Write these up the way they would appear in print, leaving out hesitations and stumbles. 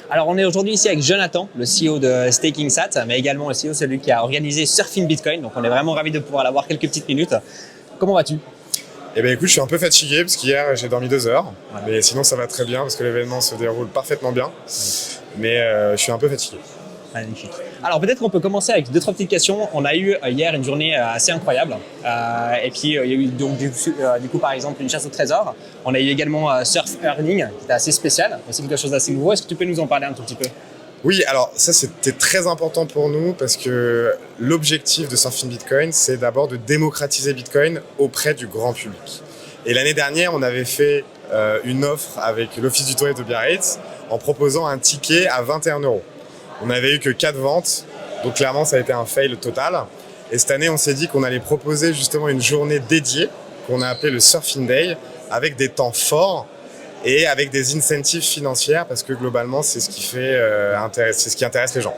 Alors, on est aujourd'hui ici avec Jonathan, le CEO de StakingSat, mais également le CEO, celui qui a organisé Surfing Bitcoin. Donc, on est vraiment ravis de pouvoir l'avoir quelques petites minutes. Comment vas-tu? Eh bien écoute, je suis un peu fatigué parce qu'hier j'ai dormi 2 heures, mais sinon ça va très bien parce que l'événement se déroule parfaitement bien. Mais je suis un peu fatigué. Magnifique. Alors peut-être qu'on peut commencer avec 2-3 petites questions. On a eu hier une journée assez incroyable. Et puis il y a eu donc du coup par exemple une chasse au trésor. On a eu également Surf Earning qui était assez spécial. C'est quelque chose d'assez nouveau. Est-ce que tu peux nous en parler un tout petit peu? Oui, alors ça c'était très important pour nous parce que l'objectif de Surfing Bitcoin, c'est d'abord de démocratiser Bitcoin auprès du grand public. Et l'année dernière, on avait fait une offre avec l'Office du tourisme de Biarritz en proposant un ticket à 21 euros. On n'avait eu que 4 ventes, donc clairement ça a été un fail total. Et cette année, on s'est dit qu'on allait proposer justement une journée dédiée, qu'on a appelée le Surfing Day, avec des temps forts et avec des incentives financières, parce que globalement, c'est ce qui c'est ce qui intéresse les gens.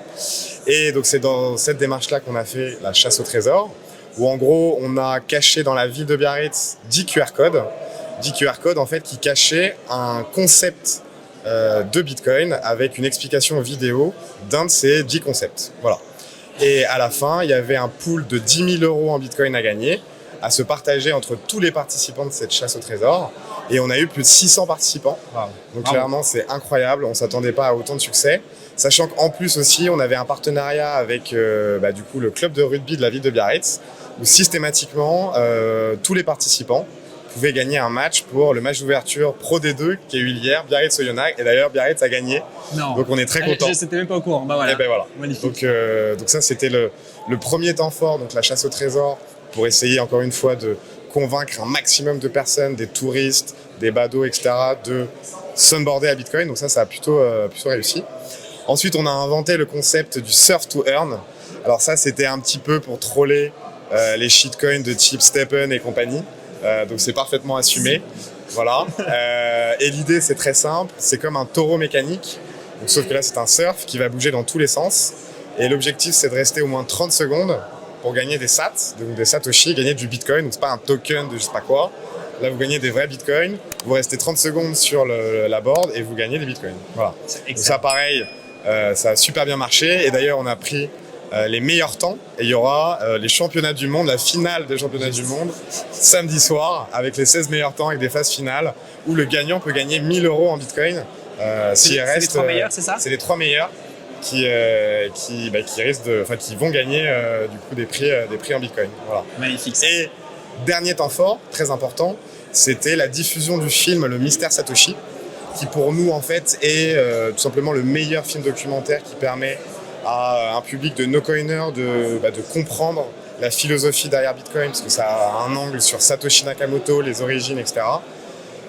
Et donc c'est dans cette démarche-là qu'on a fait la chasse au trésor, où en gros, on a caché dans la ville de Biarritz 10 QR codes. 10 QR codes en fait qui cachaient un concept de Bitcoin avec une explication vidéo d'un de ces 10 concepts. Voilà. Et à la fin, il y avait un pool de 10 000 euros en Bitcoin à gagner, à se partager entre tous les participants de cette chasse au trésor. Et on a eu plus de 600 participants. Wow. Donc clairement, c'est incroyable. On ne s'attendait pas à autant de succès. Sachant qu'en plus aussi, on avait un partenariat avec du coup, le club de rugby de la ville de Biarritz, où systématiquement, tous les participants pouvaient gagner un match pour le match d'ouverture Pro D2 qui a eu hier, Biarritz-Oyonnax. Et d'ailleurs, Biarritz a gagné. Non. Donc on est très contents. C'était même pas au courant. Bah voilà. Et ben voilà. Magnifique. Donc ça, c'était le premier temps fort, donc la chasse au trésor, pour essayer encore une fois de convaincre un maximum de personnes, des touristes, des badauds, etc., de sunboarder à Bitcoin. Donc ça a plutôt réussi. Ensuite, on a inventé le concept du surf to earn. Alors ça, c'était un petit peu pour troller les shitcoins de type Stephen et compagnie. Donc c'est parfaitement assumé. Voilà. Et l'idée, c'est très simple. C'est comme un taureau mécanique. Donc, sauf que là, c'est un surf qui va bouger dans tous les sens. Et l'objectif, c'est de rester au moins 30 secondes pour gagner des sats, donc des satoshi, gagner du bitcoin. Donc c'est pas un token de je sais pas quoi. Là, vous gagnez des vrais bitcoins. Vous restez 30 secondes sur la board et vous gagnez des bitcoins. Voilà. Donc ça, pareil, ça a super bien marché. Et d'ailleurs, on a pris les meilleurs temps. Et il y aura les championnats du monde, la finale des championnats du monde, samedi soir, avec les 16 meilleurs temps, avec des phases finales, où le gagnant peut gagner 1000 euros en bitcoin. C'est les 3 meilleurs, c'est ça? C'est les 3 meilleurs qui vont gagner du coup des prix en Bitcoin. Voilà. Magnifique. Et dernier temps fort, très important, c'était la diffusion du film Le Mystère Satoshi, qui pour nous en fait est tout simplement le meilleur film documentaire qui permet à un public de no-coiners de comprendre la philosophie derrière Bitcoin, parce que ça a un angle sur Satoshi Nakamoto, les origines, etc.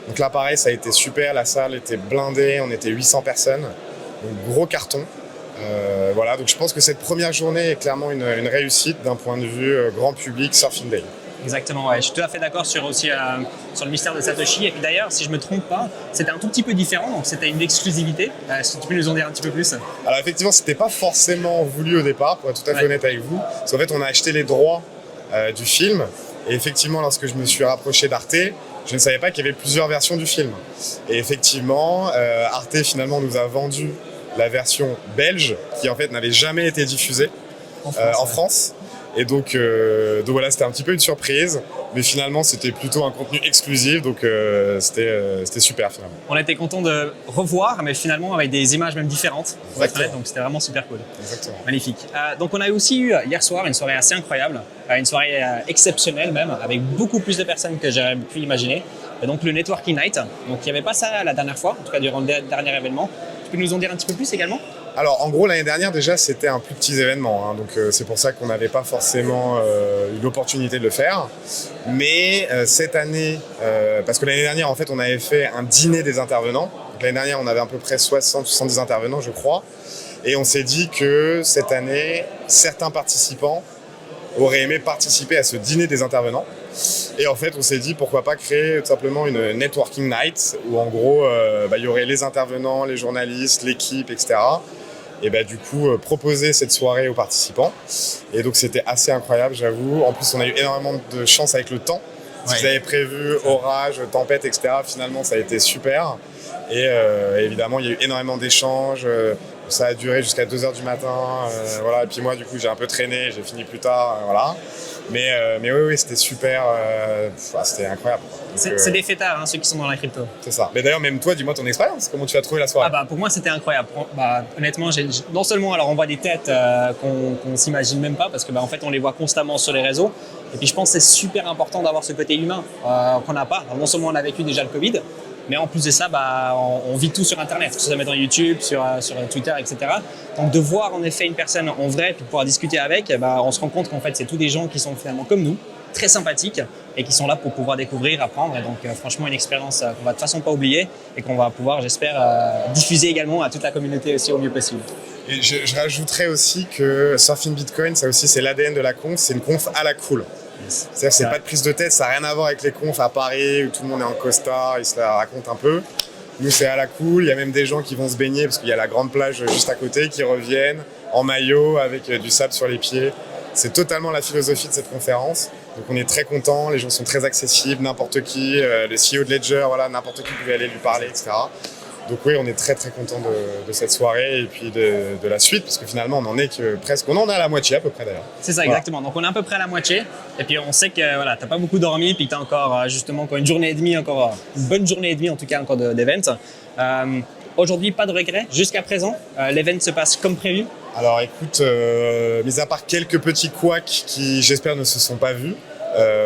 Donc là, pareil, ça a été super. La salle était blindée. On était 800 personnes. Donc, gros carton. Voilà. Donc, je pense que cette première journée est clairement une réussite d'un point de vue grand public Surfing Day. Exactement, ouais. Je suis tout à fait d'accord sur le mystère de Satoshi. Et puis d'ailleurs, si je ne me trompe pas, c'était un tout petit peu différent. Donc, c'était une exclusivité. Est-ce que tu peux nous en dire un petit peu plus? Alors, effectivement, ce n'était pas forcément voulu au départ, pour être tout à fait honnête avec vous. Parce qu'en fait, on a acheté les droits du film. Et effectivement, lorsque je me suis rapproché d'Arte, je ne savais pas qu'il y avait plusieurs versions du film. Et effectivement, Arte finalement nous a vendu la version belge qui en fait n'avait jamais été diffusée en France. Et donc voilà, c'était un petit peu une surprise, mais finalement c'était plutôt un contenu exclusif, donc c'était super finalement. On était content de revoir, mais finalement avec des images même différentes, pour être honnête, donc c'était vraiment super cool. Exactement. Magnifique. Donc on a aussi eu hier soir une soirée assez incroyable, une soirée exceptionnelle même, avec beaucoup plus de personnes que j'aurais pu imaginer. Et donc le Networking Night, donc il n'y avait pas ça la dernière fois, en tout cas durant le dernier événement. Tu peux nous en dire un petit peu plus également? Alors en gros l'année dernière déjà c'était un plus petit événement, hein, donc c'est pour ça qu'on n'avait pas forcément eu l'opportunité de le faire. Mais cette année, parce que l'année dernière en fait on avait fait un dîner des intervenants. L'année dernière on avait à peu près 60-70 intervenants je crois. Et on s'est dit que cette année certains participants auraient aimé participer à ce dîner des intervenants. Et en fait, on s'est dit pourquoi pas créer tout simplement une networking night où en gros, il y aurait les intervenants, les journalistes, l'équipe, etc. Et du coup, proposer cette soirée aux participants. Et donc, c'était assez incroyable, j'avoue. En plus, on a eu énormément de chance avec le temps. Si vous avez prévu orage, tempête, etc., finalement, ça a été super. Et évidemment, il y a eu énormément d'échanges. Ça a duré jusqu'à 2h du matin. Voilà. Et puis moi, du coup, j'ai un peu traîné. J'ai fini plus tard. Voilà. Mais oui, c'était super. C'était incroyable. C'est des fêtards, hein, ceux qui sont dans la crypto. C'est ça. Mais d'ailleurs, même toi, dis-moi ton expérience. Comment tu as trouvé la soirée? Pour moi, c'était incroyable. Honnêtement, non seulement alors on voit des têtes qu'on s'imagine même pas, parce que en fait, on les voit constamment sur les réseaux. Et puis, je pense que c'est super important d'avoir ce côté humain qu'on n'a pas. Alors, non seulement on a vécu déjà le Covid, mais en plus de ça, on vit tout sur Internet, que ce soit dans YouTube, sur Twitter, etc. Donc, de voir en effet une personne en vrai, puis de pouvoir discuter avec, on se rend compte qu'en fait, c'est tous des gens qui sont finalement comme nous, très sympathiques et qui sont là pour pouvoir découvrir, apprendre. Et donc, franchement, une expérience qu'on va de toute façon pas oublier et qu'on va pouvoir, j'espère, diffuser également à toute la communauté aussi au mieux possible. Et je rajouterais aussi que Surfing Bitcoin, ça aussi, c'est l'ADN de la conf, c'est une conf à la cool. C'est-à-dire que c'est pas de prise de tête, ça n'a rien à voir avec les confs à Paris où tout le monde est en costard, ils se la racontent un peu. Nous, c'est à la cool, il y a même des gens qui vont se baigner parce qu'il y a la grande plage juste à côté qui reviennent en maillot avec du sable sur les pieds. C'est totalement la philosophie de cette conférence. Donc on est très contents, les gens sont très accessibles, n'importe qui, le CEO de Ledger, voilà, n'importe qui pouvait aller lui parler, etc. Donc oui, on est très très content de cette soirée et puis de la suite, parce que finalement on en est que presque, on en est à la moitié à peu près d'ailleurs. C'est ça, exactement. Donc on est à peu près à la moitié et puis on sait que t'as pas beaucoup dormi puis que t'as encore justement une journée et demie, une bonne journée et demie en tout cas encore d'event. Aujourd'hui, pas de regrets jusqu'à présent. L'event se passe comme prévu. Alors écoute, mis à part quelques petits couacs qui j'espère ne se sont pas vus,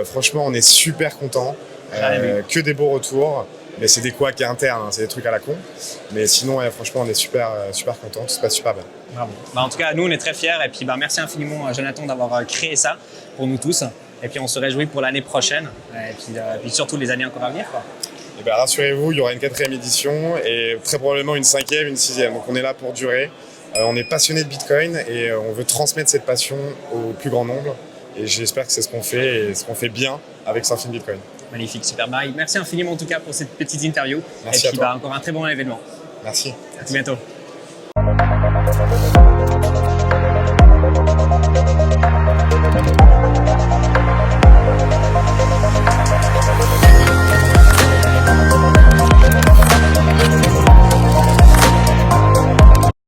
franchement on est super contents, que des beaux retours. Mais c'est des couacs internes, hein, c'est des trucs à la con. Mais sinon, franchement, on est super contents, tout se passe super bien. Bravo. En tout cas, nous, on est très fiers. Et puis, merci infiniment, Jonathan, d'avoir créé ça pour nous tous. Et puis, on se réjouit pour l'année prochaine. Et puis surtout les années encore à venir, quoi. Et rassurez-vous, il y aura une 4e édition et très probablement une 5e, une 6e. Donc, on est là pour durer. On est passionné de Bitcoin et on veut transmettre cette passion au plus grand nombre. Et j'espère que c'est ce qu'on fait et ce qu'on fait bien avec Surfing Bitcoin. Magnifique, super. Merci infiniment en tout cas pour cette petite interview. Merci et puis encore un très bon événement. Merci. À tout bientôt.